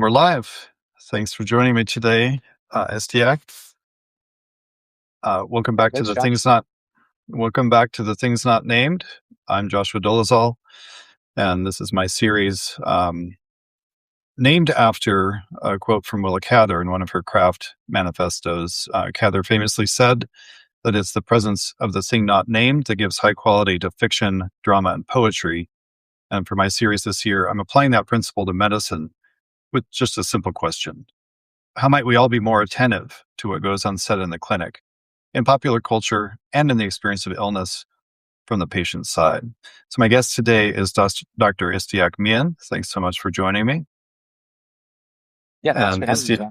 We're live. Thanks for joining me today, Istiaq. Welcome back to Thanks, the Josh. things not. Welcome back to the things not named. I'm Joshua Dolezal, and this is my series named after a quote from Willa Cather in one of her craft manifestos. Cather famously said that it's the presence of the thing not named that gives high quality to fiction, drama, and poetry. And for my series this year, I'm applying that principle to medicine with just a simple question. How might we all be more attentive to what goes unsaid in the clinic, in popular culture, and in the experience of illness from the patient's side? So my guest today is Dr. Istiaq Mian. Thanks so much for joining me. Yeah, thanks And for having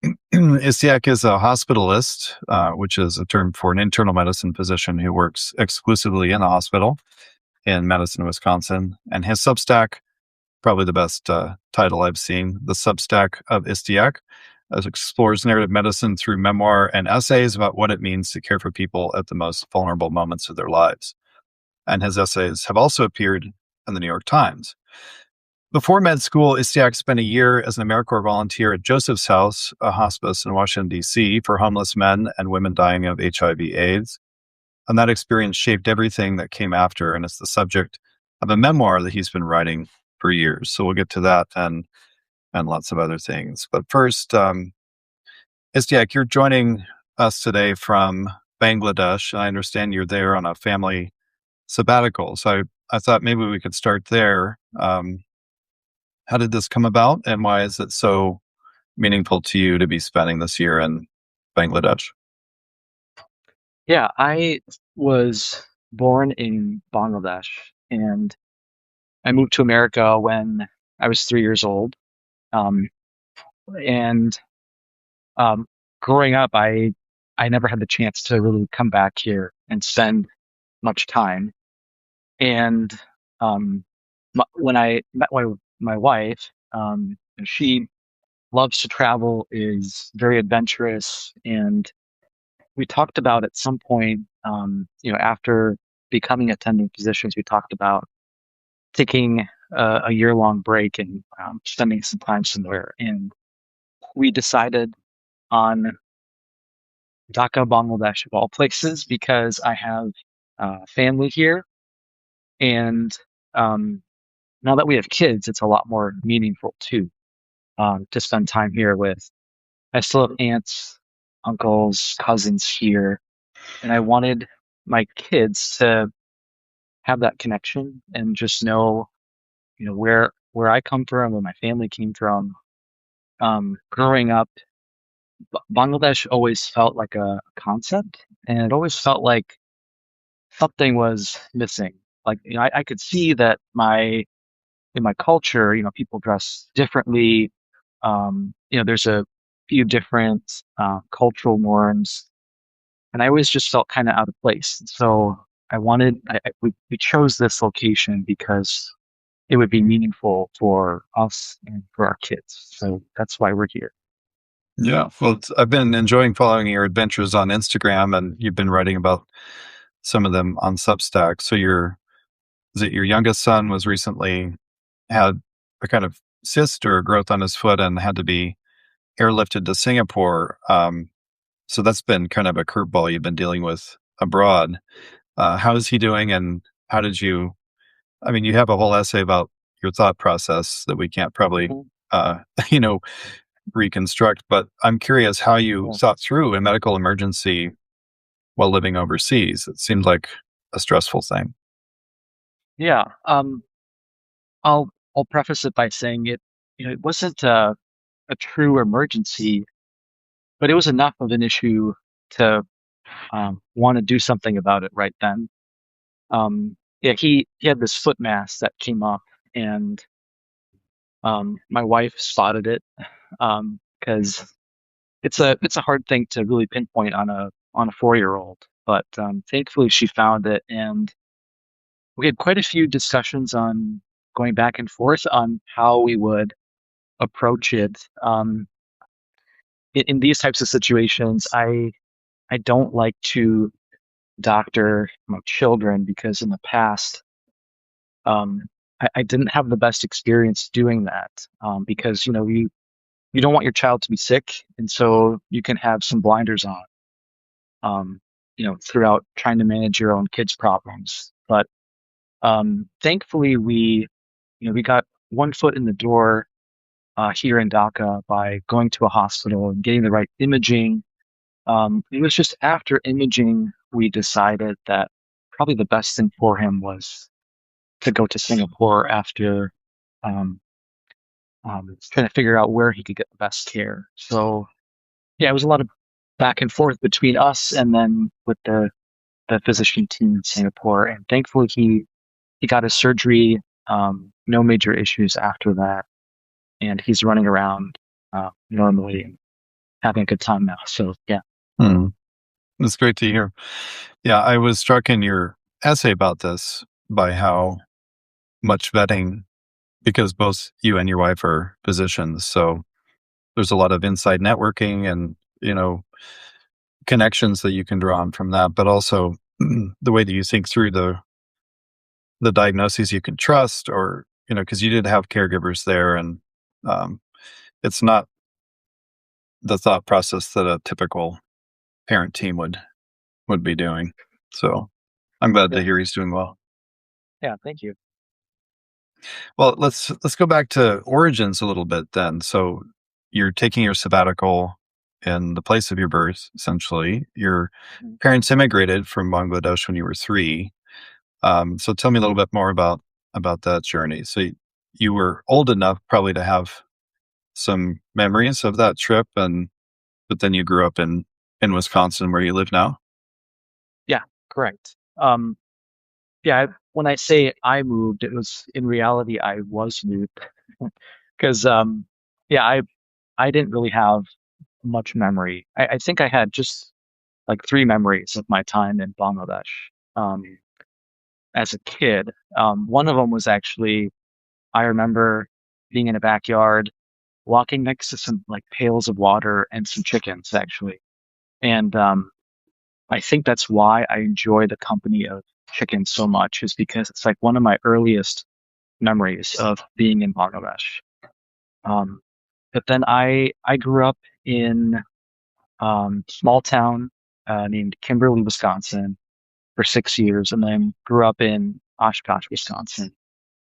me, Josh. Istiaq is a hospitalist, which is a term for an internal medicine physician who works exclusively in a hospital in Madison, Wisconsin. And his Substack, probably the best title I've seen, the Substack of Istiaq, explores narrative medicine through memoir and essays about what it means to care for people at the most vulnerable moments of their lives. And his essays have also appeared in the New York Times. Before med school, Istiaq spent a year as an AmeriCorps volunteer at Joseph's House, a hospice in Washington, D.C. for homeless men and women dying of HIV/AIDS. And that experience shaped everything that came after, and it's the subject of a memoir that he's been writing for years. So we'll get to that and lots of other things. But first, Istiaq, you're joining us today from Bangladesh. I understand you're there on a family sabbatical. So I thought maybe we could start there. How did this come about, and why is it so meaningful to you to be spending this year in Bangladesh? Yeah, I was born in Bangladesh and I moved to America when I was 3 years old. Um, and um, Growing up, I never had the chance to really come back here and spend much time. And when I met my wife, and she loves to travel, is very adventurous, and we talked about at some point, after becoming attending physicians, we talked about taking a year-long break and spending some time somewhere. And we decided on Dhaka, Bangladesh, of all places, because I have family here. And um, now that we have kids, it's a lot more meaningful too, to spend time here with. I still have aunts, uncles, cousins here, and I wanted my kids to have that connection and just know, where I come from, where my family came from. Growing up, Bangladesh always felt like a concept, and it always felt like something was missing. Like, I could see that in my culture, people dress differently. There's a few different cultural norms, and I always just felt kind of out of place. So we chose this location because it would be meaningful for us and for our kids. So that's why we're here. Yeah, well, I've been enjoying following your adventures on Instagram, and you've been writing about some of them on Substack. So is it your youngest son was recently had a kind of cyst or growth on his foot and had to be airlifted to Singapore. So that's been kind of a curveball you've been dealing with abroad. How is he doing, and how did you? I mean, you have a whole essay about your thought process that we can't probably, Mhm. uh, you know, reconstruct. But I'm curious how you Yeah. thought through a medical emergency while living overseas. It seemed like a stressful thing. Yeah. I'll preface it by saying it wasn't a true emergency, but it was enough of an issue to want to do something about it right then. Yeah, he had this foot mass that came up, and my wife spotted it because it's a hard thing to really pinpoint on a 4-year-old. But thankfully, she found it, and we had quite a few discussions on going back and forth on how we would approach it. In these types of situations, I don't like to doctor my children because in the past, I didn't have the best experience doing that because you don't want your child to be sick, and so you can have some blinders on, throughout trying to manage your own kids' problems. But thankfully, we got one foot in the door here in Dhaka by going to a hospital and getting the right imaging. It was just after imaging we decided that probably the best thing for him was to go to Singapore after um, trying to figure out where he could get the best care. So yeah, it was a lot of back and forth between us and then with the physician team in Singapore. And thankfully he got his surgery, no major issues after that, and he's running around normally and having a good time now. So yeah. Hmm. It's great to hear. Yeah, I was struck in your essay about this by how much vetting, because both you and your wife are physicians, so there's a lot of inside networking and connections that you can draw on from that, but also the way that you think through the diagnoses you can trust, or because you did have caregivers there, and um, it's not the thought process that a typical parent team would be doing. So I'm glad Yeah. to hear he's doing well. Yeah. Thank you. Well, let's go back to origins a little bit then. So you're taking your sabbatical in the place of your birth, essentially. Your Mhm. parents immigrated from Bangladesh when you were 3. So tell me a little bit more about that journey. So you were old enough probably to have some memories of that trip, but then you grew up in Wisconsin where you live now. Yeah. Correct. Yeah. When I say I moved, it was in reality I was moved because yeah, I didn't really have much memory. I think I had just like three memories of my time in Bangladesh um, as a kid. One of them was actually I remember being in a backyard, walking next to some like pails of water and some chickens actually, and I think that's why I enjoy the company of chickens so much, is because it's like one of my earliest memories of being in Bangladesh. Um, but then I grew up in small town named Kimberly, Wisconsin, for 6 years, and then grew up in Oshkosh, Wisconsin.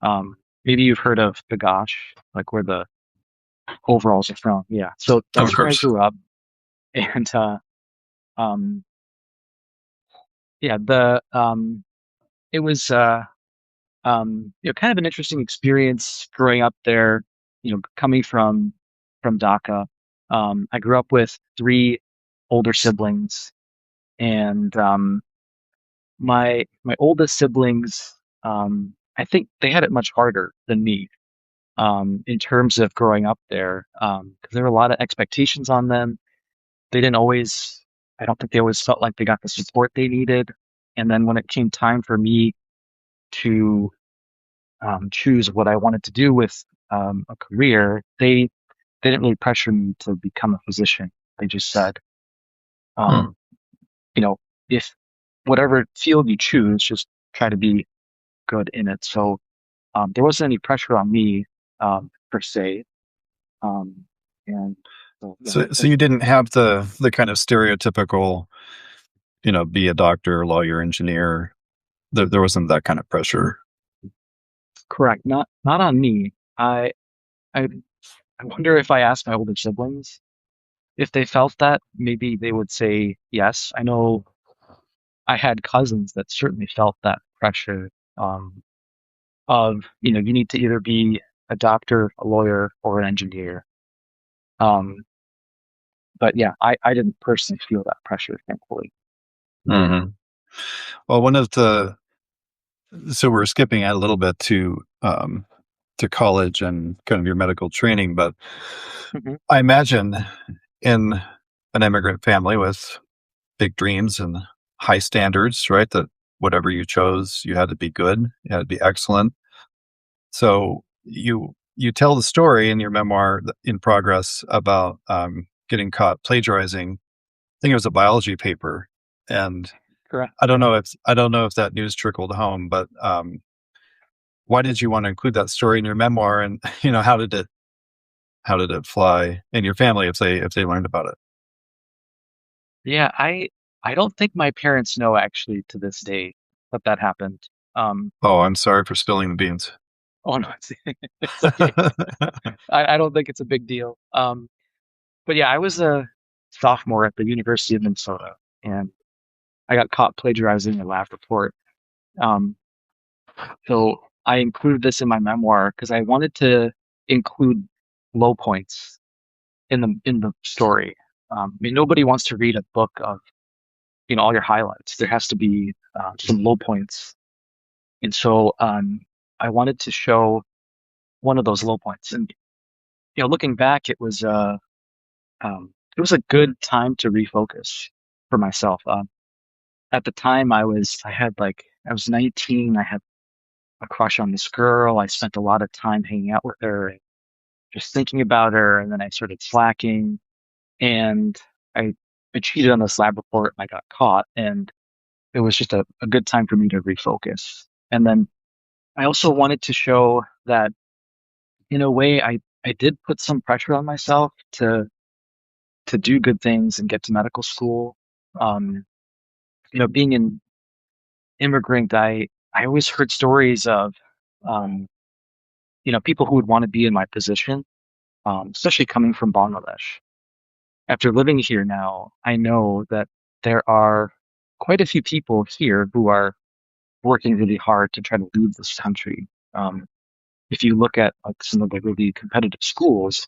Um, Maybe you've heard of Bagash, like where the overalls are from. Yeah, so Of that's where I course. grew up, and um, yeah, the it was kind of an interesting experience growing up there. Coming from Dhaka. I grew up with three older siblings, and my oldest siblings, I think they had it much harder than me in terms of growing up there, because there were a lot of expectations on them. They didn't always, I don't think they always felt like they got the support they needed. And then when it came time for me to choose what I wanted to do with a career, they didn't really pressure me to become a physician. They just said, Hmm. um, you know, if whatever field you choose, just try to be good in it. So there wasn't any pressure on me per se. Um, and so yeah, So you didn't have the kind of stereotypical, be a doctor, lawyer, engineer. There wasn't that kind of pressure. correct. Not on me. I I wonder if I asked my older siblings if they felt that, maybe they would say yes. I know I had cousins that certainly felt that pressure um, of, you need to either be a doctor, a lawyer, or an engineer. Um, but yeah, I didn't personally feel that pressure, thankfully. Hmm. Well, one of the so we're skipping out a little bit to college and kind of your medical training, but Hmm. I imagine in an immigrant family with big dreams and high standards, right? That whatever you chose, you had to be good, you had to be excellent. So you tell the story in your memoir in progress about getting caught plagiarizing. I think it was a biology paper, and Correct. I don't Yeah. know if I don't know if that news trickled home, but why did you want to include that story in your memoir? And how did it fly in your family if they learned about it? Yeah, I don't think my parents know actually to this day that that happened. Um, Oh, I'm sorry for spilling the beans. oh no, it's okay. I don't think it's a big deal. But yeah, I was a sophomore at the University of Minnesota, and I got caught plagiarizing a lab report. Um, so I included this in my memoir because I wanted to include low points in the story. I mean, nobody wants to read a book of all your highlights. There has to be some low points, and so I wanted to show one of those low points. And looking back, it was a good time to refocus for myself. At the time, I was 19. I had a crush on this girl. I spent a lot of time hanging out with her, and just thinking about her, and then I started slacking, and I, I cheated on this lab report, and I got caught, and it was just a good time for me to refocus. And then I also wanted to show that in a way I did put some pressure on myself to do good things and get to medical school. Um, being an immigrant, I always heard stories of um, people who would want to be in my position, especially coming from Bangladesh. After living here now, I know that there are quite a few people here who are working really hard to try to leave this country. If you look at like some of the really competitive schools,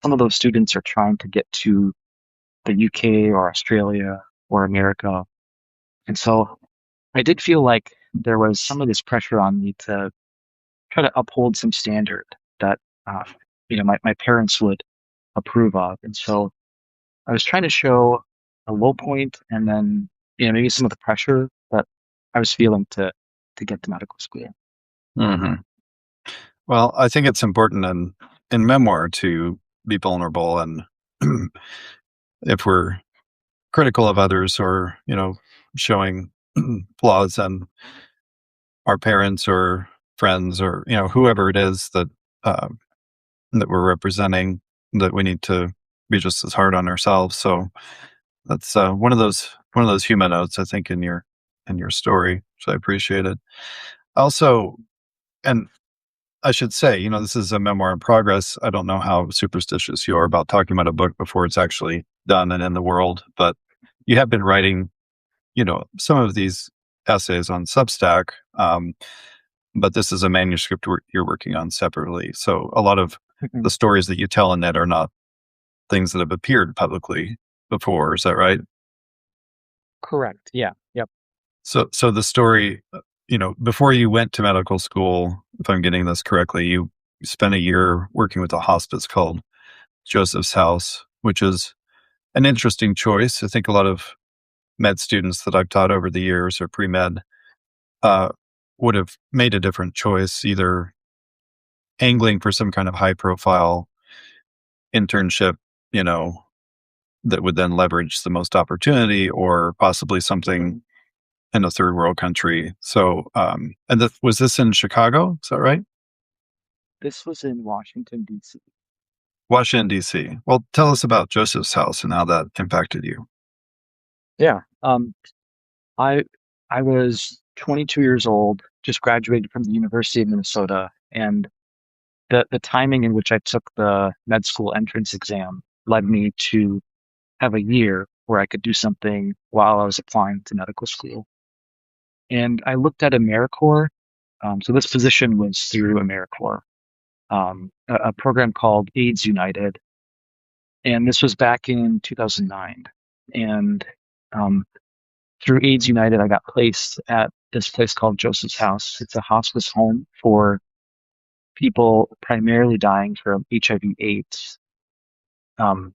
some of those students are trying to get to the UK or Australia or America. And so I did feel like there was some of this pressure on me to try to uphold some standard that, uh, my parents would approve of. And so I was trying to show a low point and then, maybe some of the pressure that I was feeling to get to medical school. Hmm. Well, I think it's important in memoir to be vulnerable, and if we're critical of others, or showing flaws in our parents or friends, or whoever it is uh, that we're representing, that we need to be just as hard on ourselves. So that's one of those human notes, I think, in your story. So I appreciate it. Also, and I should say, this is a memoir in progress. I don't know how superstitious you are about talking about a book before it's actually done and in the world, but you have been writing, some of these essays on Substack, but this is a manuscript you're working on separately. So a lot of the stories that you tell in that are not things that have appeared publicly before. Is that right? Correct. Yeah. Yep. So the story, before you went to medical school, if I'm getting this correctly, you spent a year working with a hospice called Joseph's House, which is an interesting choice. I think a lot of med students that I've taught over the years, or pre med, uh, would have made a different choice, either angling for some kind of high profile internship, you know, that would then leverage the most opportunity, or possibly something in a third world country. So, and was this in Chicago? Is that right? This was in Washington, D.C. Washington, D.C. Well, tell us about Joseph's House and how that impacted you. Yeah. I I was 22 years old, just graduated from the University of Minnesota, and the timing in which I took the med school entrance exam led me to have a year where I could do something while I was applying to medical school. And I looked at AmeriCorps. So this position was through AmeriCorps, a program called AIDS United, and this was back in 2009. And um, through AIDS United, I got placed at this place called Joseph's House. It's a hospice home for people primarily dying from HIV/AIDS. Um,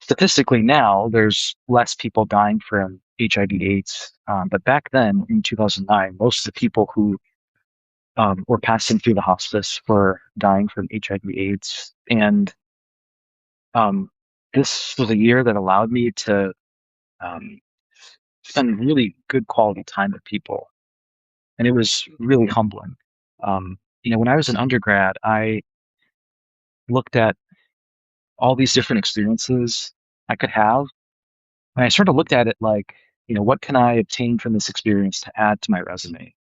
Statistically, now there's less people dying from HIV/AIDS, but back then in 2009, most of the people who were passing through the hospice were dying from HIV/AIDS, and um, this was a year that allowed me to um, spend really good quality time with people, and it was really humbling. When I was an undergrad, I looked at all these different experiences I could have, and I sort of looked at it like, what can I obtain from this experience to add to my resume?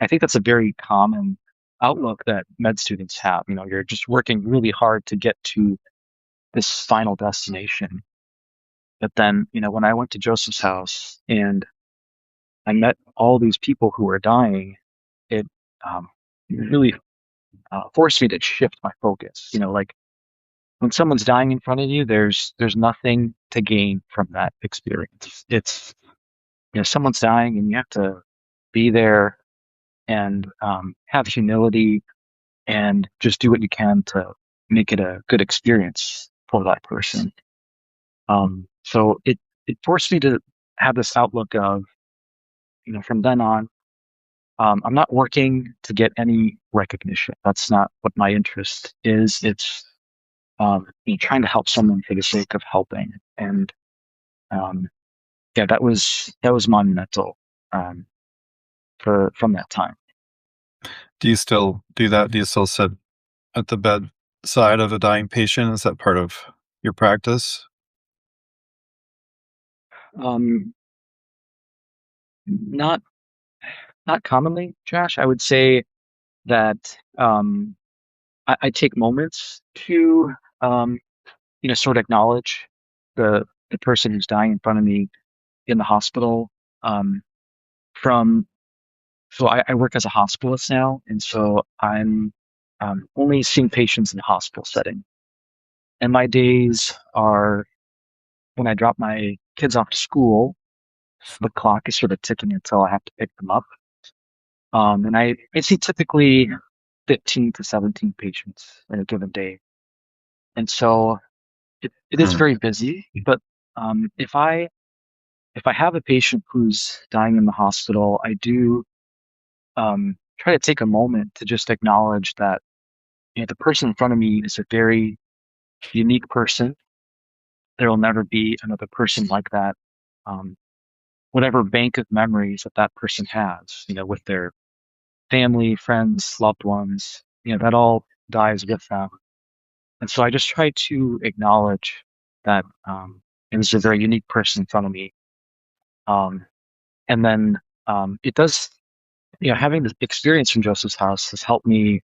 I think that's a very common outlook that med students have. You're just working really hard to get to this final destination. But then, when I went to Joseph's house and I met all these people who were dying, it really forced me to shift my focus. Like when someone's dying in front of you, there's nothing to gain from that experience. It's someone's dying, and you have to be there and have humility and just do what you can to make it a good experience for that person. So it forced me to have this outlook of, from then on, I'm not working to get any recognition. That's not what my interest is. It's trying to help someone for the sake of helping. And um, yeah, that was monumental for from that time. Do you still do that? Do you still sit at the bedside of a dying patient? Is that part of your practice? Um, not not commonly, Josh. I would say that I take moments to sort of acknowledge the person who's dying in front of me in the hospital. Um, from so I work as a hospitalist now, and so I'm only seeing patients in the hospital setting. And my days are when I drop my kids off to school, the clock is sort of ticking until I have to pick them up. And I see typically 15 to 17 patients in a given day. And so it is Hmm. very busy, but if I have a patient who's dying in the hospital, I do try to take a moment to just acknowledge that the person in front of me is a very unique person. There will never be another person like that. Um, whatever bank of memories that that person has, with their family, friends, loved ones, that all dies with them. And so I just try to acknowledge that this is a very unique person in front of me. Um, and then it does, having the experience from Joseph's house has helped me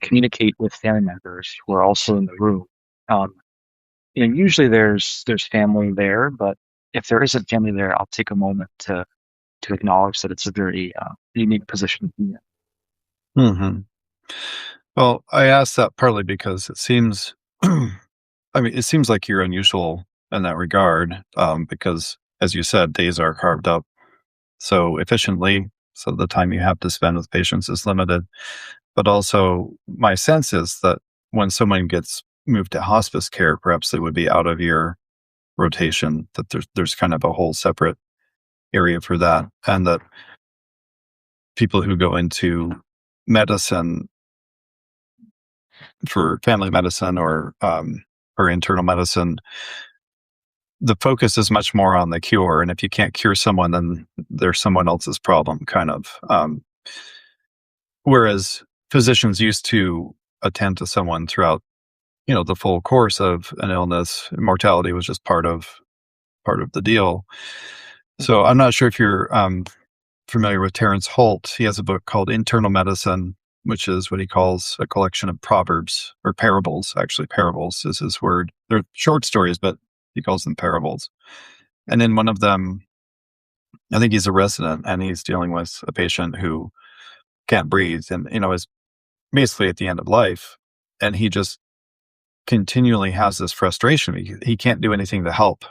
communicate with family members who are also in the room. Um, usually there's family there, but if there isn't family there, I'll take a moment to acknowledge that it's a very unique position to be in. Hmm. Well, I asked that partly because it seems, I mean, it seems like you're unusual in that regard, because, as you said, days are carved up so efficiently, so the time you have to spend with patients is limited. But also, my sense is that when someone gets moved to hospice care, perhaps they would be out of your rotation. That there's kind of a whole separate area for that, and that people who go into medicine for family medicine or internal medicine, the focus is much more on the cure. And if you can't cure someone, then there's someone else's problem, kind of. Whereas physicians used to attend to someone throughout, the full course of an illness. Mortality was just part of the deal. So Mhm. I'm not sure if you're familiar with Terrence Holt. He has a book called Internal Medicine, which is what he calls a collection of proverbs or parables. Actually, parables is his word. They're short stories, but he calls them parables. And in one of them, I think he's a resident and he's dealing with a patient who can't breathe and, is basically at the end of life. And he just continually has this frustration. He can't do anything to help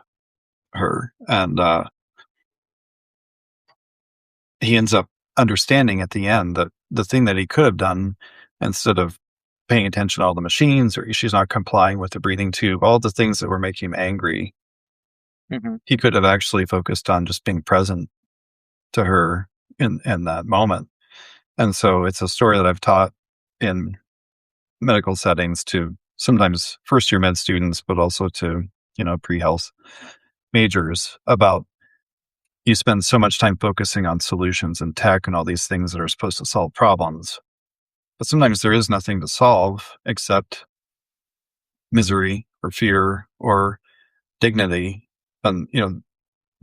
her. And he ends up understanding at the end that the thing that he could have done, instead of paying attention to all the machines or she's not complying with the breathing tube, all the things that were making him angry, Mhm. he could have actually focused on just being present to her in that moment. And so it's a story that I've taught in medical settings to sometimes first year med students, but also to, pre-health majors about, you spend so much time focusing on solutions and tech and all these things that are supposed to solve problems. But sometimes there is nothing to solve except misery or fear or dignity. And,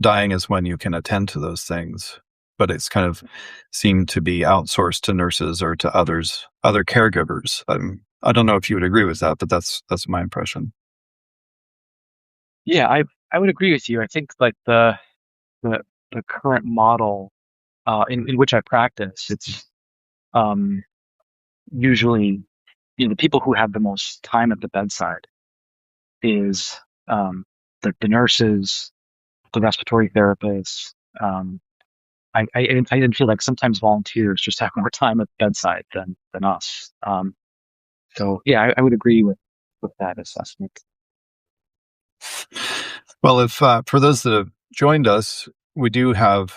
dying is when you can attend to those things. But it's kind of seemed to be outsourced to nurses or to other caregivers. I don't know if you would agree with that, but that's my impression. Yeah, I would agree with you. I think like the the current model in which I practice, it's um, usually the people who have the most time at the bedside is um, the nurses, the respiratory therapists. Um, I even feel like sometimes volunteers just have more time at the bedside than us. So yeah, I would agree with that assessment. Well, if for those that have joined us, we do have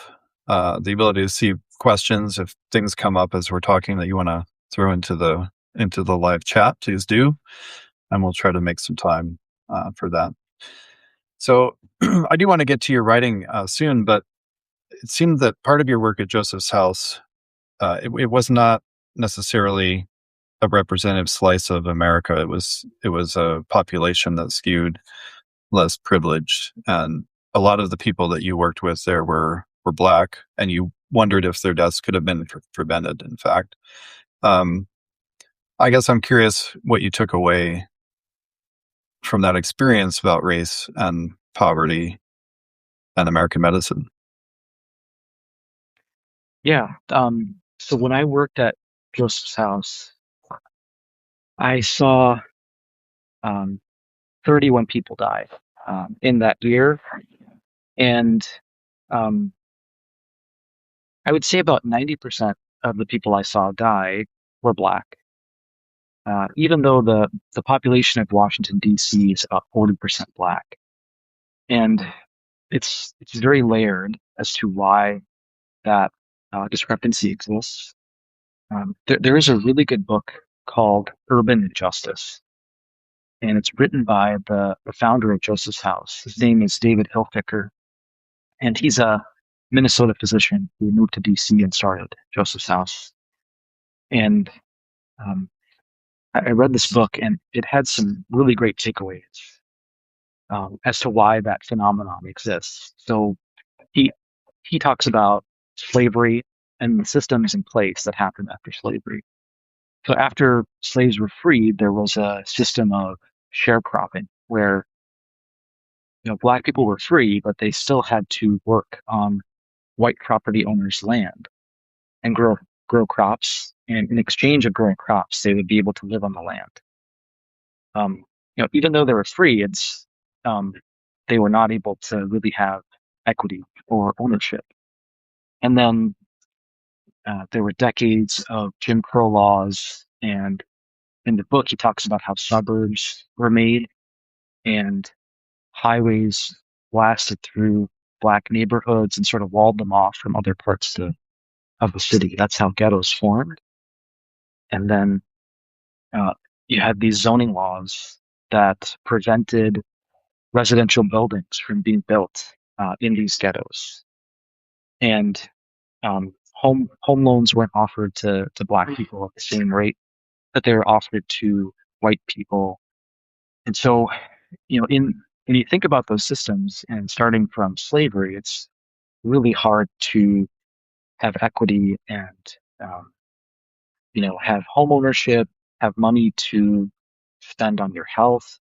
the ability to see questions. If things come up as we're talking that you want to throw into the live chat, please do, and we'll try to make some time for that. So I do want to get to your writing soon, but it seemed that part of your work at Joseph's House, it was not necessarily a representative slice of America. It was a population that skewed less privileged, and a lot of the people that you worked with there were black, and you wondered if their deaths could have been prevented. In fact, um, I guess I'm curious what you took away from that experience about race and poverty and American medicine. Yeah. So when I worked at Joseph's House, I saw um, 31 people die in that year, and um, I would say about 90% of the people I saw die were black. Even though the population of Washington D.C. is about 40% black, and it's very layered as to why that discrepancy exists. There is a really good book called Urban Injustice, and it's written by the founder of Joseph's House. His name is David Hilfiker, and he's a Minnesota physician who moved to DC and started Joseph's House. And um, I read this book, and it had some really great takeaways as to why that phenomenon exists. So he he talks about slavery and the systems in place that happened after slavery. So after slaves were freed, there was a system of sharecropping where black people were free, but they still had to work on white property owners' land and grow crops. And in exchange of growing crops, they would be able to live on the land. Um, even though they were free, it's um, they were not able to really have equity or ownership. And then there were decades of Jim Crow laws, and in the book, he talks about how suburbs were made and highways blasted through black neighborhoods and sort of walled them off from other parts of the city. That's how ghettos formed. And then uh, you had these zoning laws that prevented residential buildings from being built in these ghettos. And home loans weren't offered to black people at the same rate that they were offered to white people. And so, in when you think about those systems and starting from slavery, it's really hard to have equity and have home ownership, have money to spend on your health.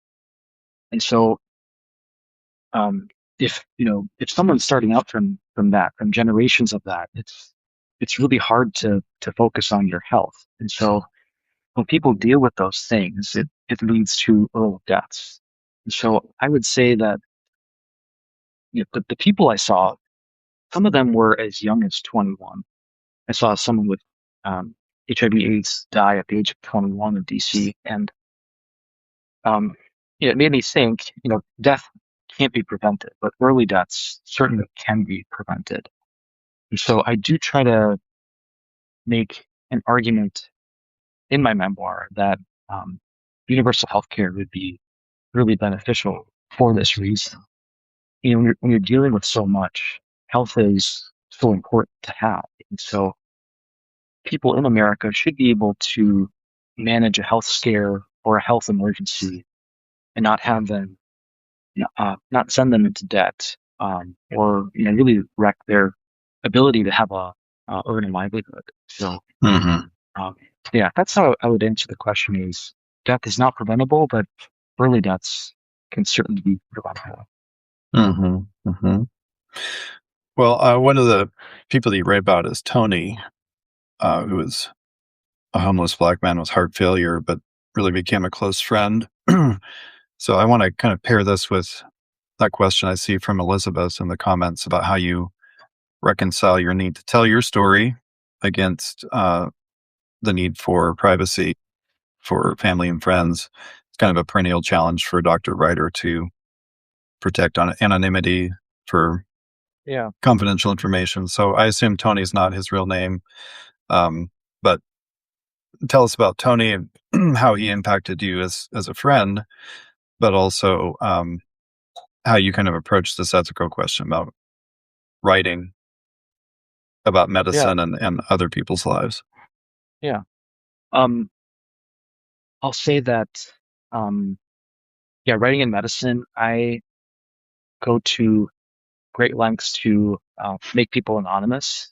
And so, if someone's starting out from generations of that, it's really hard to focus on your health. And so, when people deal with those things, it leads to early deaths. And so, I would say that the people I saw, some of them were as young as 21. I saw someone with um, HIV/AIDS die at the age of 21 in DC, and um, it made me think, death can't be prevented, but early deaths certainly can be prevented. And so I do try to make an argument in my memoir that universal healthcare would be really beneficial for this reason. When you're dealing with so much, health is so important to have. And so people in America should be able to manage a health scare or a health emergency and not have them, not send them into debt, or really wreck their ability to have a earn a livelihood. So, Hmm. um, yeah, that's how I would answer the question: is death is not preventable, but early deaths can certainly be preventable. Hmm. Hmm. Well, one of the people that you write about is Tony, who was a homeless black man with heart failure, but really became a close friend. So I want to kind of pair this with that question I see from Elizabeth in the comments about how you reconcile your need to tell your story against the need for privacy for family and friends. It's kind of a perennial challenge for a doctor writer to protect on anonymity for Yeah, confidential information. So I assume Tony's not his real name. But tell us about Tony and how he impacted you as a friend, but also how you kind of approach this ethical question about writing about yeah, medicine and other people's lives. yeah. Um, I'll say that, um, yeah, writing in medicine, I go to great lengths to make people anonymous.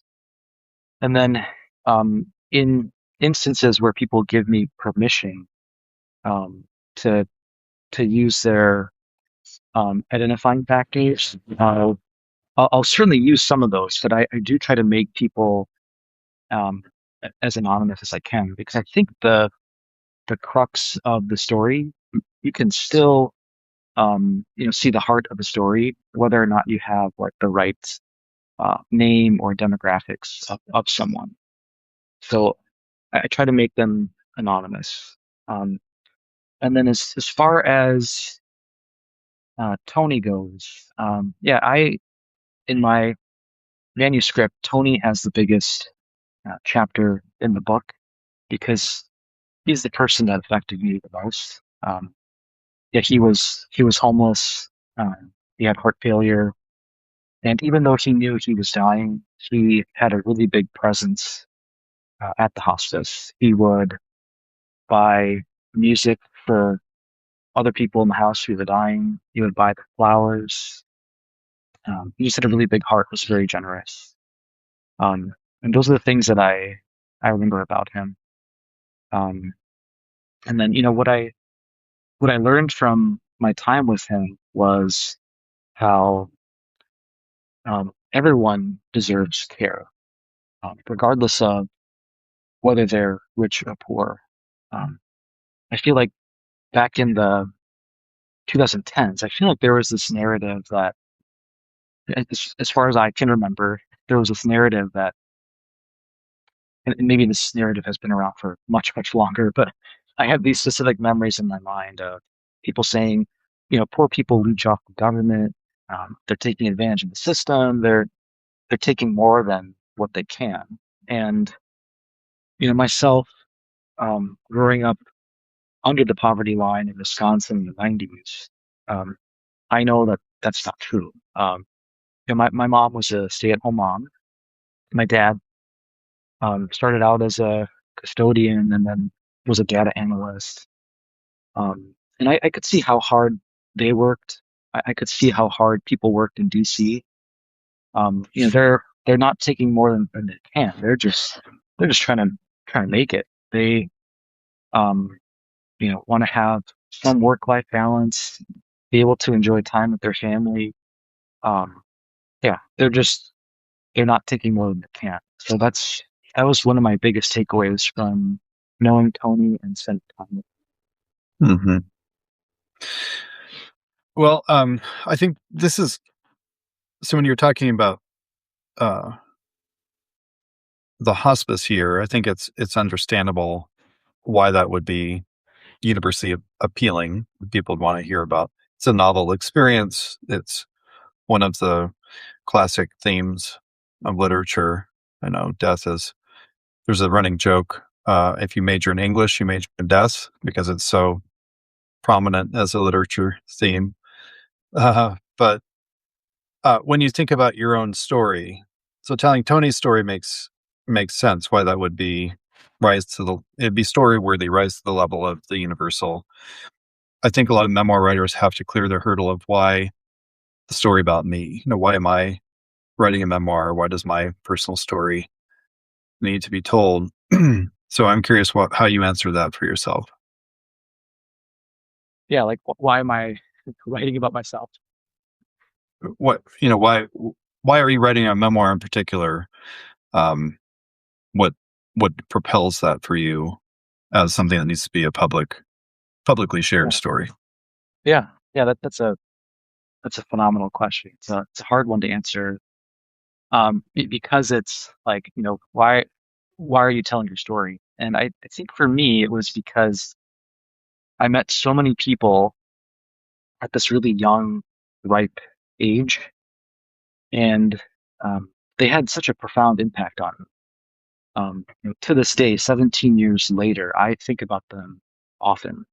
And then in instances where people give me permission um, to use their identifying factors, I'll certainly use some of those, but I do try to make people um, as anonymous as I can because I think the crux of the story, you can still see the heart of the story, whether or not you have like the right name or demographics of someone. So I try to make them anonymous. Um, and then as far as Tony goes, yeah, I in my manuscript, Tony has the biggest chapter in the book because he's the person that affected me the most. Yeah, he was homeless. He had heart failure, and even though he knew he was dying, he had a really big presence at the hospice. He would buy music for other people in the house who were dying. He would buy the flowers. He just had a really big heart, was very generous. And those are the things that I remember about him. Um, and then, what I learned from my time with him was how everyone deserves care, regardless of whether they're rich or poor. Um, I feel like back in the 2010s, I feel like there was this narrative that, as far as I can remember, there was this narrative that, and maybe this narrative has been around for much, much longer, but I have these specific memories in my mind of people saying, poor people leech off the government. They're taking advantage of the system. They're taking more than what they can. And, myself, growing up under the poverty line in Wisconsin in the 90s, um, I know that that's not true. My mom was a stay-at-home mom. My dad started out as a custodian and then was a data analyst. And I could see how hard they worked. I could see how hard people worked in DC. They're not taking more than they can. They're just trying to make it. They um, want to have some work-life balance, be able to enjoy time with their family. Um, yeah, they're not taking more than they can. So that was one of my biggest takeaways from knowing Tony and spending time with Hmm. Well, I think this is so when you're talking about uh, the hospice here, I think it's understandable why that would be universally appealing. People would want to hear about. It's a novel experience. It's one of the classic themes of literature. I know death is. There's a running joke. If you major in English, you major in death because it's so prominent as a literature theme. But When you think about your own story, so telling Tony's story makes sense. Why that would be it'd be story worthy, rise to the level of the universal. I think a lot of memoir writers have to clear their hurdle of why the story about me. Why am I writing a memoir? Why does my personal story need to be told? So I'm curious how you answer that for yourself. Yeah, like why am I writing about myself? Why are you writing a memoir in particular? Um, what what propels that for you as something that needs to be a publicly shared Yeah, story? yeah, yeah. That's a phenomenal question. It's a hard one to answer. Because it's like, why are you telling your story? And I think for me, it was because I met so many people at this really young, ripe age, and um, they had such a profound impact on me. To this day, 17 years later, I think about them often,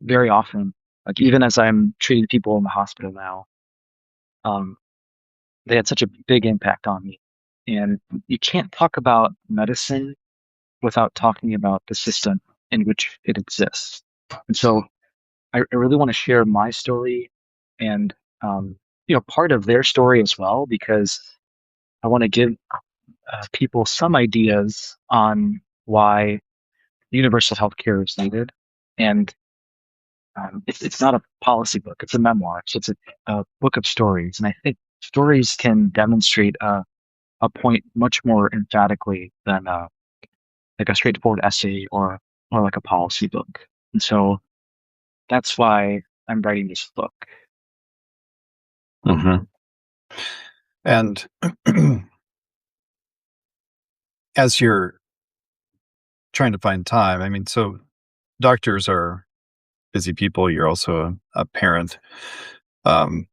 very often. Like even as I'm treating people in the hospital now, um, they had such a big impact on me. And you can't talk about medicine without talking about the system in which it exists. And so I really want to share my story and, part of their story as well, because I want to give people some ideas on why universal health care is needed. And it's not a policy book, it's a memoir. So it's a book of stories. And I think stories can demonstrate a point much more emphatically than like a straightforward essay or like a policy book. And so that's why I'm writing this book. Hmm. And as you're trying to find time, I mean, so doctors are busy people. You're also a parent. Um,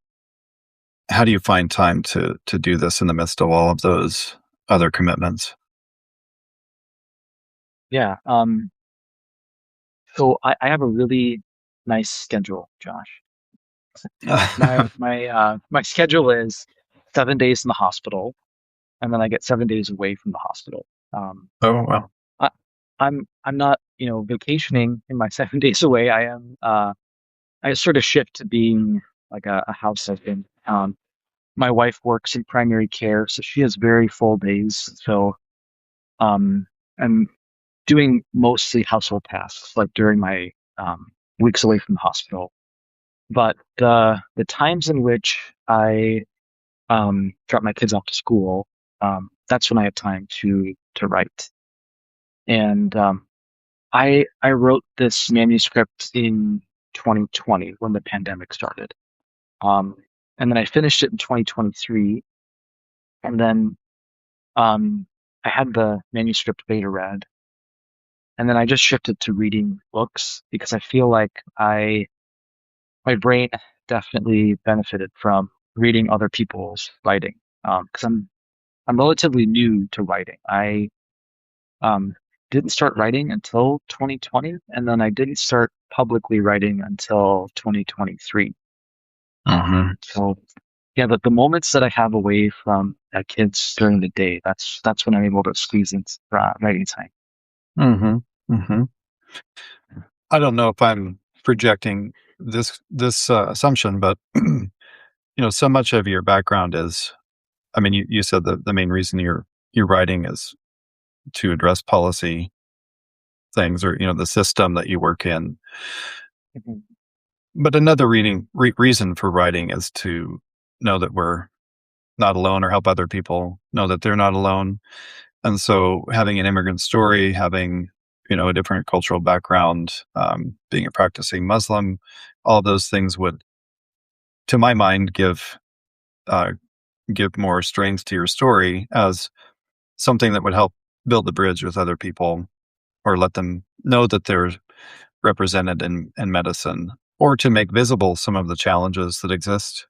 how do you find time to do this in the midst of all of those other commitments? Yeah. So I have a really nice schedule, Josh. My schedule is 7 days in the hospital, and then I get 7 days away from the hospital. Um, Oh, well. I, I'm not, vacationing in my 7 days away. I sort of shift to being like a house husband. My wife works in primary care, so she has very full days. So um, I'm doing mostly household tasks, like during my weeks away from the hospital. But the times in which I drop my kids off to school, that's when I have time to write. And I wrote this manuscript in 2020 when the pandemic started. Um, and then I finished it in 2023, and then I had the manuscript beta read, and then I just shifted to reading books because I feel like I my brain definitely benefited from reading other people's writing. Because I'm relatively new to writing. I um, didn't start writing until 2020, and then I didn't start publicly writing until 2023. Hmm. So yeah, but the moments that I have away from kids during the day, that's when I'm able to squeeze in writing time. Hmm. Hmm. I don't know if I'm projecting this assumption, but so much of your background is. I mean, you said that the main reason you're writing is to address policy things, or the system that you work in. Mhm. But another reason for writing is to know that we're not alone, or help other people know that they're not alone. And so having an immigrant story, having, a different cultural background, being a practicing Muslim, all those things would, to my mind, uh, give more strength to your story as something that would help build the bridge with other people, or let them know that they're represented in medicine, or to make visible some of the challenges that exist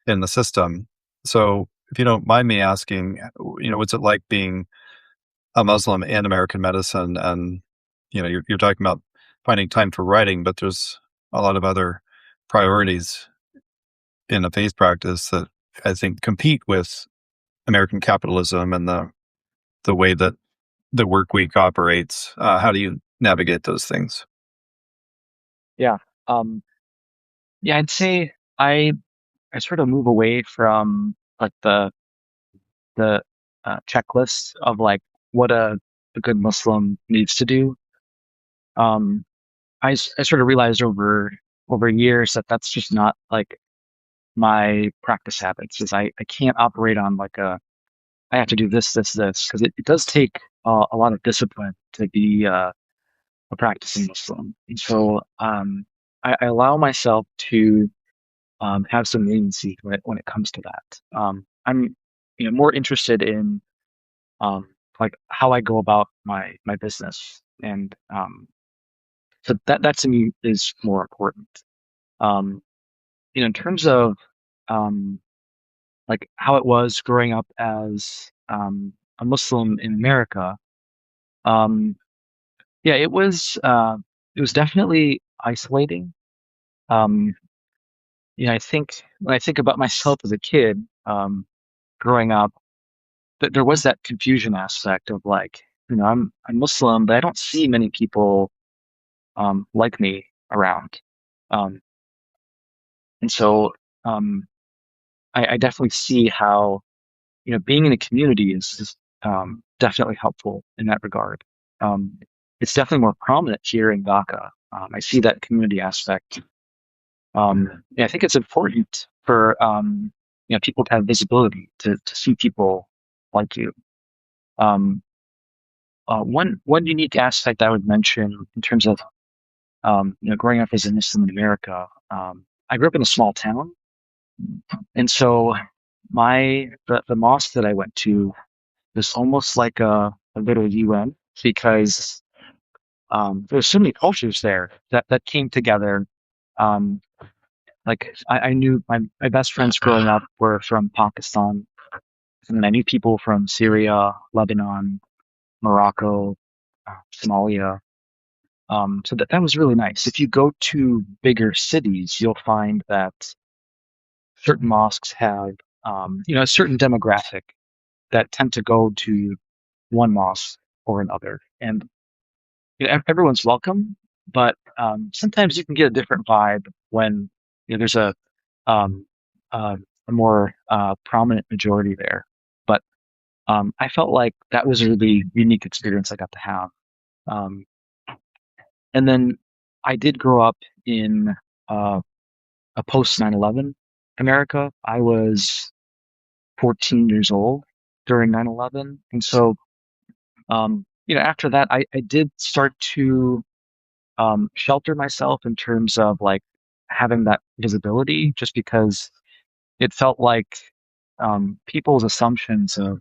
in the system. So, if you don't mind me asking, what's it like being a Muslim in American medicine? And, you're talking about finding time for writing, but there's a lot of other priorities in a faith practice that I think, compete with American capitalism and the way that the work week operates. How do you navigate those things? Yeah. Um, yeah, I'd say I I sort of move away from like the checklist of like what a good Muslim needs to do. Um, I sort of realized over years that that's just not like my practice habits. Is I can't operate on like I have to do this because it does take a lot of discipline to be a practicing Muslim. And so I allow myself to have some leniency when it comes to that. I'm more interested in like how I go about my business, and so that to me is more important. Um, in terms of um, like how it was growing up as a Muslim in America. Um, yeah, it was definitely isolating. Um, I think when I think about myself as a kid, growing up, that there was that confusion aspect of like, I'm Muslim, but I don't see many people like me around. Um, and so um, I definitely see how being in a community is definitely helpful in that regard. Um, it's definitely more prominent here in Dhaka. I see that community aspect. I think it's important for people to have visibility to see people like you. Um, one unique aspect I would mention in terms of growing up as a Muslim in America. I grew up in a small town, and so the mosque that I went to was almost like a little UN because there's so many cultures there that came together. Um, like I knew my best friends growing up were from Pakistan, and I knew people from Syria, Lebanon, Morocco, Somalia. So that was really nice. If you go to bigger cities, you'll find that certain mosques have a certain demographic that tend to go to one mosque or another, and everyone's welcome, but sometimes you can get a different vibe when there's um, a more prominent majority there. But I felt like that was a really unique experience I got to have. Um, and then I did grow up in uh, a post 9/11 America. I was 14 years old during 9/11, and so after that, I did start to shelter myself in terms of like having that visibility, just because it felt like people's assumptions of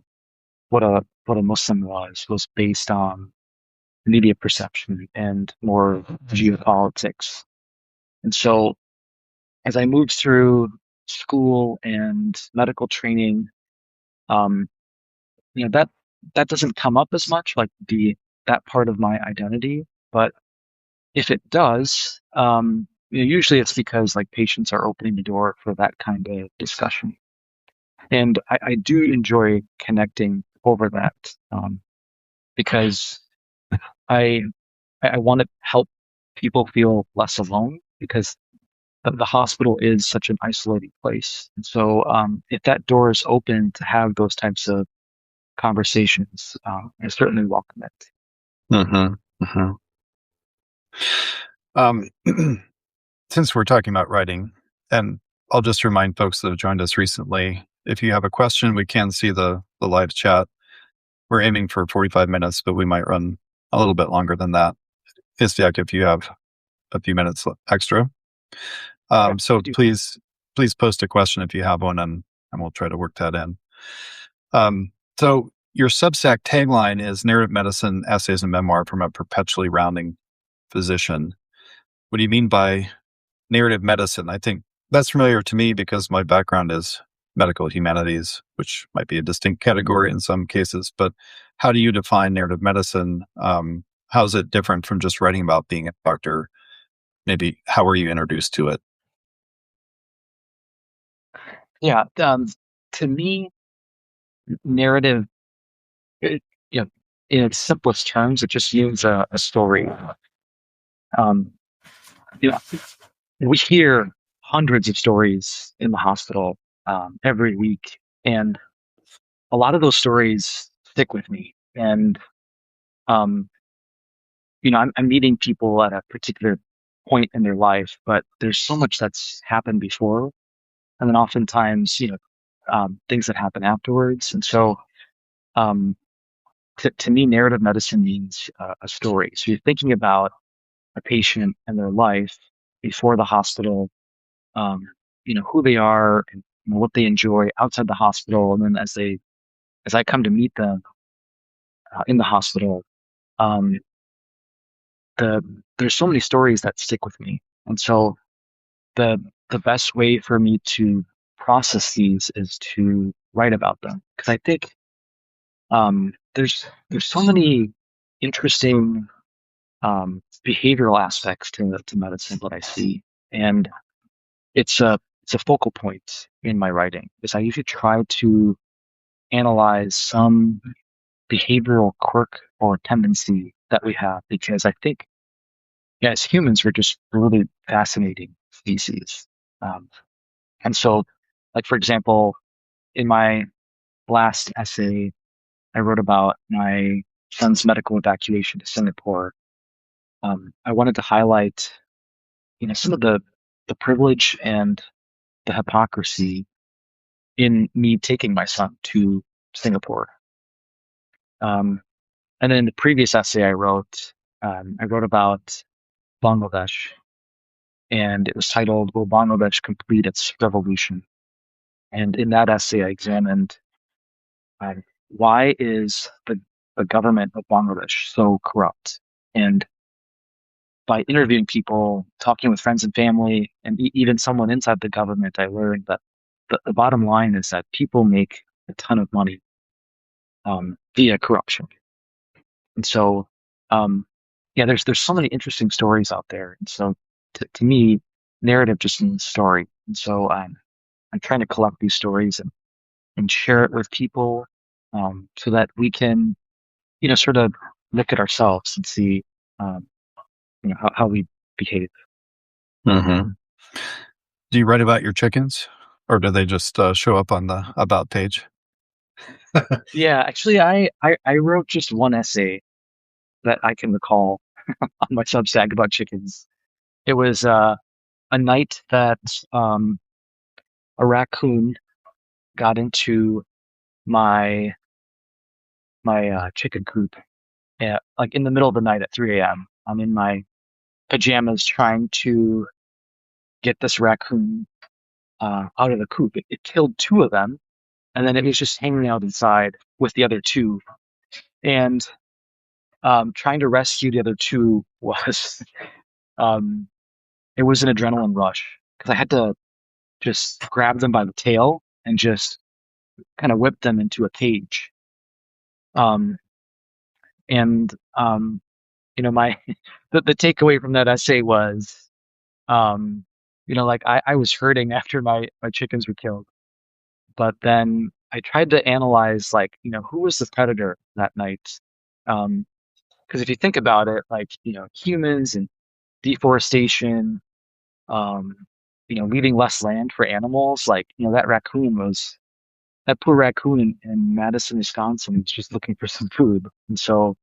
what a Muslim was based on media perception and more geopolitics. And so as I moved through school and medical training, um, that doesn't come up as much, like the that part of my identity. But if it does, usually it's because like patients are opening the door for that kind of discussion. And I do enjoy connecting over that because I I want to help people feel less alone because the hospital is such an isolating place. And so if that door is open to have those types of conversations, I certainly welcome it. Mm-hmm. Mm-hmm. Um, since we're talking about writing, and I'll just remind folks that have joined us recently, if you have a question, we can see the live chat. We're aiming for 45 minutes, but we might run a little bit longer than that. Istiaq, if you have a few minutes extra. Yeah, So I do. please post a question if you have one, and we'll try to work that in. So your Substack tagline is narrative medicine, essays, and memoir from a perpetually rounding physician. What do you mean by narrative medicine? I think that's familiar to me because my background is medical humanities, which might be a distinct category in some cases. But how do you define narrative medicine? How is it different from just writing about being a doctor? Maybe how were you introduced to it? Yeah. to me, narrative, it, you know, in its simplest terms, it just means a story. Um, you know, we hear hundreds of stories in the hospital every week, and a lot of those stories stick with me. And um, I'm meeting people at a particular point in their life, but there's so much that's happened before, and then oftentimes, things that happen afterwards. And so, um, to me, narrative medicine means a story. So you're thinking about a patient and their life before the hospital, um, who they are and what they enjoy outside the hospital, and then as I come to meet them in the hospital, um, the there's so many stories that stick with me, and so the the best way for me to process these is to write about them because I think there's so many interesting behavioral aspects to medicine that I see, and it's a focal point in my writing. Is I usually try to analyze some behavioral quirk or tendency that we have because I think, yeah, as humans we're just really fascinating species. Um, and so, like for example, in my last essay, I wrote about my son's medical evacuation to Singapore. I wanted to highlight, some of the privilege and the hypocrisy in me taking my son to Singapore. Um, and then in the previous essay I wrote about Bangladesh, and it was titled "Will Bangladesh Complete Its Revolution?" And in that essay, I examined uh, why is the government of Bangladesh so corrupt? And by interviewing people, talking with friends and family, and even someone inside the government, I learned that the bottom line is that people make a ton of money via corruption. And so, um, yeah, there's so many interesting stories out there. And so, to me, narrative just means story. And so, I'm trying to collect these stories and share it with people, so that we can, sort of look at ourselves and see, um, how we behave. Hmm. Do you write about your chickens, or do they just show up on the about page? Yeah, actually, I wrote just one essay that I can recall on my Substack about chickens. It was a night that a raccoon got into my chicken coop, like in the middle of the night at 3 a.m. I'm in my pajamas trying to get this raccoon out of the coop. It killed two of them, and then it was just hanging out inside with the other two. And trying to rescue the other two was um, it was an adrenaline rush because I had to just grab them by the tail and just kind of whip them into a cage. Um, and my the takeaway from that essay was, um, like I was hurting after my chickens were killed, but then I tried to analyze like, who was the predator that night? Because if you think about it, like, humans and deforestation, um, leaving less land for animals, like, that poor raccoon in Madison, Wisconsin was just looking for some food. And so,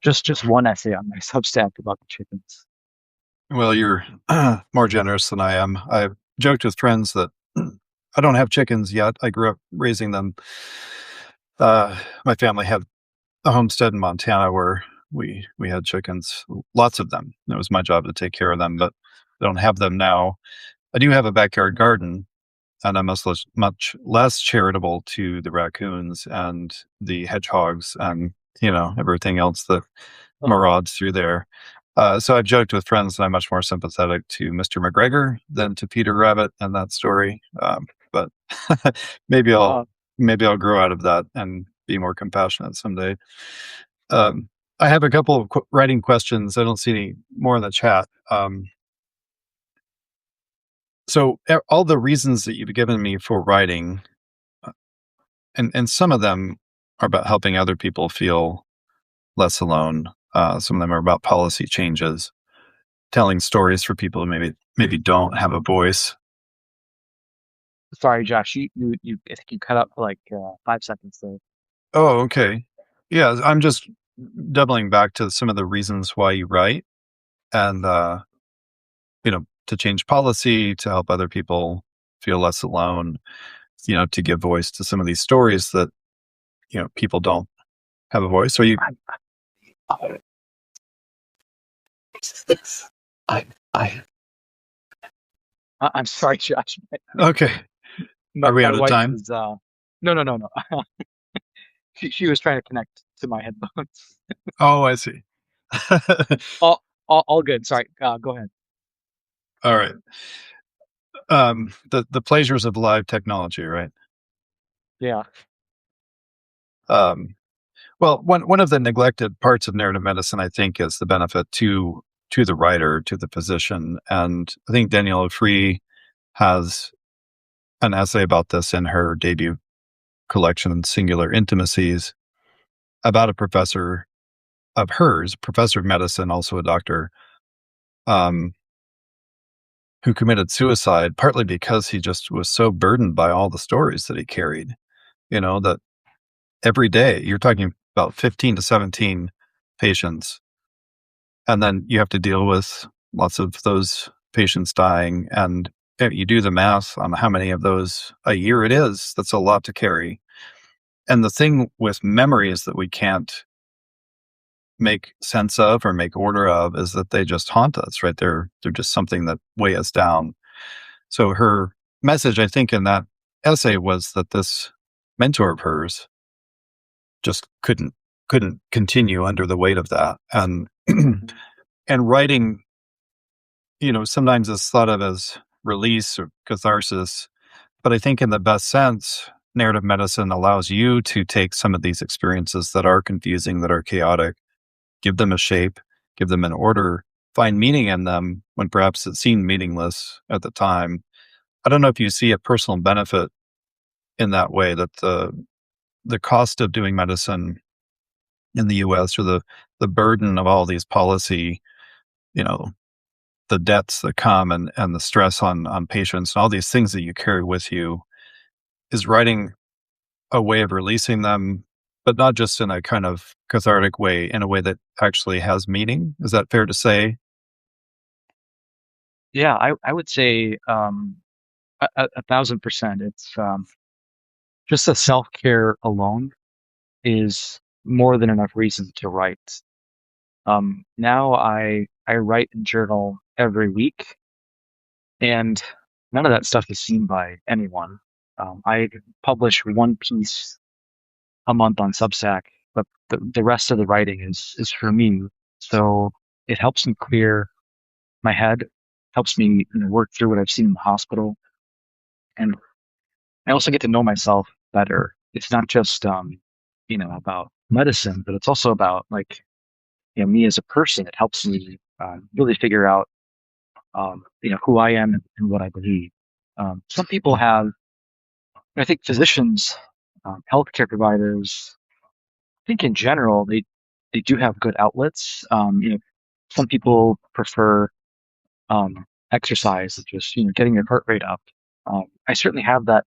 just one essay on my Substack about the chickens. Well, you're more generous than I am. I've joked with friends that I don't have chickens yet. I grew up raising them. My family had a homestead in Montana where we had chickens, lots of them. It was my job to take care of them, but I don't have them now. I do have a backyard garden, and I'm much less charitable to the raccoons and the hedgehogs and everything else that marauds through there. So I've joked with friends that I'm much more sympathetic to Mr. McGregor than to Peter Rabbit and that story. But maybe I'll Uh, maybe I'll grow out of that and be more compassionate someday. Um, I have a couple of writing questions. I don't see any more in the chat. So all the reasons that you've given me for writing, uh, and some of them are about helping other people feel less alone. Some of them are about policy changes, telling stories for people who maybe don't have a voice. Sorry, Josh, I think you cut out for like 5 seconds there. Oh, okay. Yeah, I'm just doubling back to some of the reasons why you write, and to change policy, to help other people feel less alone, to give voice to some of these stories that people don't have a voice. So you I, I, I, I'm sorry, Josh. okay? Are we My out of wife time? is no. She was trying to connect to my headphones. Oh, I see. All good. Sorry. Go ahead. All right. The pleasures of live technology, right? Yeah. Um, well, one of the neglected parts of narrative medicine, I think, is the benefit to the writer, to the physician, and I think Daniela Free has an essay about this in her debut collection, Singular Intimacies, about a professor of hers, professor of medicine, also a doctor, um, who committed suicide partly because he just was so burdened by all the stories that he carried. That every day you're talking about 15 to 17 patients, and then you have to deal with lots of those patients dying. And if you do the math on how many of those a year it is, that's a lot to carry. And the thing with memories that we can't make sense of or make order of is that they just haunt us, right? They're just something that weigh us down. So her message, I think, in that essay was that this mentor of hers just couldn't continue under the weight of that. And and writing, sometimes is thought of as release or catharsis, but I think in the best sense, narrative medicine allows you to take some of these experiences that are confusing, that are chaotic, give them a shape, give them an order, find meaning in them when perhaps it seemed meaningless at the time. I don't know if you see a personal benefit in that way, that the cost of doing medicine in the US, or the burden of all these policy, you know, the debts that come, and the stress on patients and all these things that you carry with you, is writing a way of releasing them, but not just in a kind of cathartic way, in a way that actually has meaning. Is that fair to say? Yeah, I would say 1,000%. It's just the self-care alone is more than enough reason to write. Now I write and journal every week, and none of that stuff is seen by anyone. I publish one piece a month on Substack, but the rest of the writing is for me. So it helps me clear my head, helps me work through what I've seen in the hospital, and I also get to know myself better. It's not just about medicine, but it's also about like me as a person. It helps me really figure out who I am and what I believe. Some people have, I think, physicians, healthcare providers. I think in general they do have good outlets. Some people prefer exercise, just getting your heart rate up. I certainly have that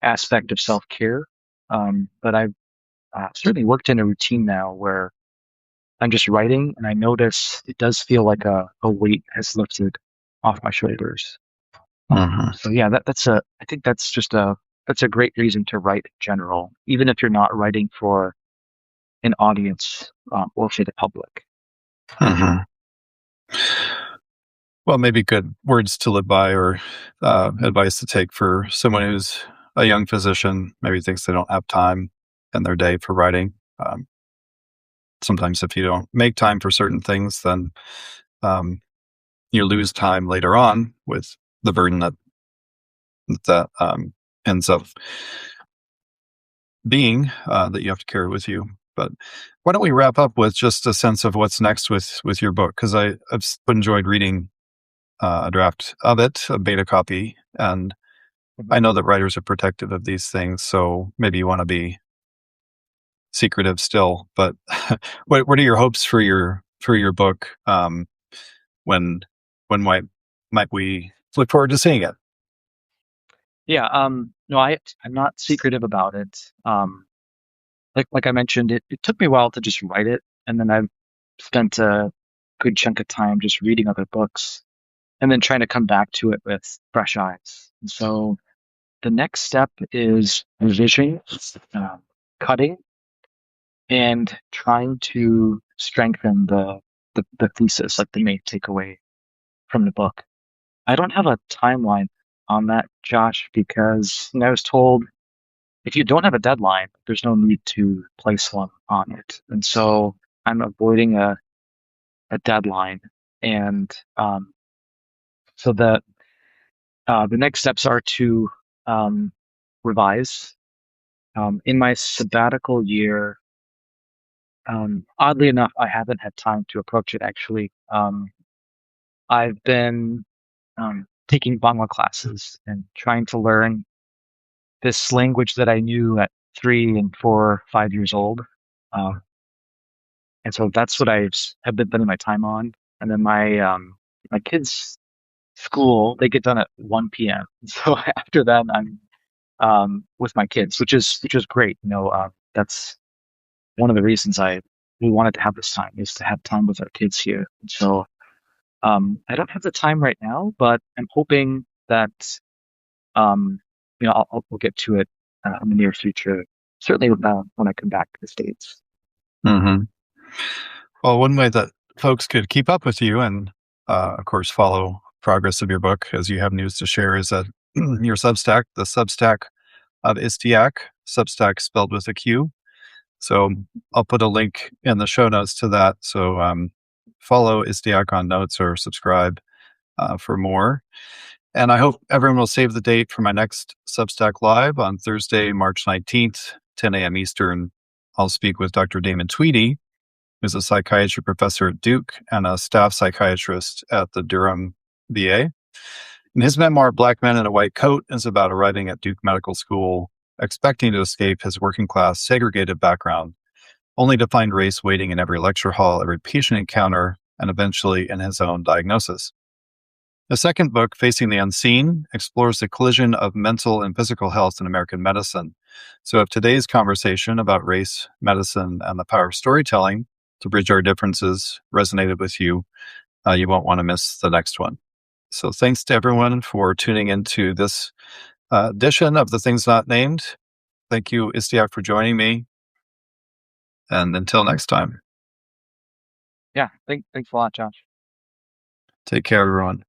aspect of self care, but I've certainly worked in a routine now where I'm just writing, and I notice it does feel like a weight has lifted off my shoulders. Mhm. So yeah, I think that's a great reason to write in general, even if you're not writing for an audience or for the public. Mhm. Well, maybe good words to live by, or advice to take for someone who's a young physician, maybe thinks they don't have time in their day for writing. Sometimes if you don't make time for certain things, then um, you lose time later on with the burden that ends up being that you have to carry with you. But why don't we wrap up with just a sense of what's next with your book? Because I've enjoyed reading a draft of it, a beta copy. And I know that writers are protective of these things, so maybe you want to be secretive still. But what are your hopes for your book? When might we look forward to seeing it? Yeah. No, I'm not secretive about it. Like I mentioned, it took me a while to just write it, and then I've spent a good chunk of time just reading other books, and then trying to come back to it with fresh eyes. And so the next step is revision, cutting, and trying to strengthen the thesis, like the main takeaway from the book. I don't have a timeline on that, Josh, because I was told if you don't have a deadline, there's no need to place one on it. And so I'm avoiding a deadline. And so the next steps are to revise. In my sabbatical year, oddly enough, I haven't had time to approach it actually. I've been taking Bangla classes and trying to learn this language that I knew at 3 and 4, 5 years old. Um, and so that's what have been spending my time on. And then my kids' school, they get done at 1 p.m. So after that, I'm with my kids, which is great. That's one of the reasons we wanted to have this time is to have time with our kids here. And so I don't have the time right now, but I'm hoping that um, we'll get to it in the near future. Certainly when I come back to the States. Mm-hmm. Well, one way that folks could keep up with you and, of course, follow progress of your book as you have news to share is at your Substack, the Substack of Istiaq, Substack spelled with a Q. So I'll put a link in the show notes to that. So follow Istiaq on Notes or subscribe for more. And I hope everyone will save the date for my next Substack Live on Thursday, March 19th, 10 a.m. Eastern. I'll speak with Dr. Damon Tweedy, who's a psychiatry professor at Duke and a staff psychiatrist at the Durham VA. And his memoir, Black Men in a White Coat, is about arriving at Duke Medical School, expecting to escape his working class, segregated background, only to find race waiting in every lecture hall, every patient encounter, and eventually in his own diagnosis. The second book, Facing the Unseen, explores the collision of mental and physical health in American medicine. So if today's conversation about race, medicine, and the power of storytelling to bridge our differences resonated with you, you won't want to miss the next one. So thanks to everyone for tuning into this edition of The Things Not Named. Thank you, Istiaq, for joining me. And until next time. Yeah, thanks a lot, Josh. Take care, everyone.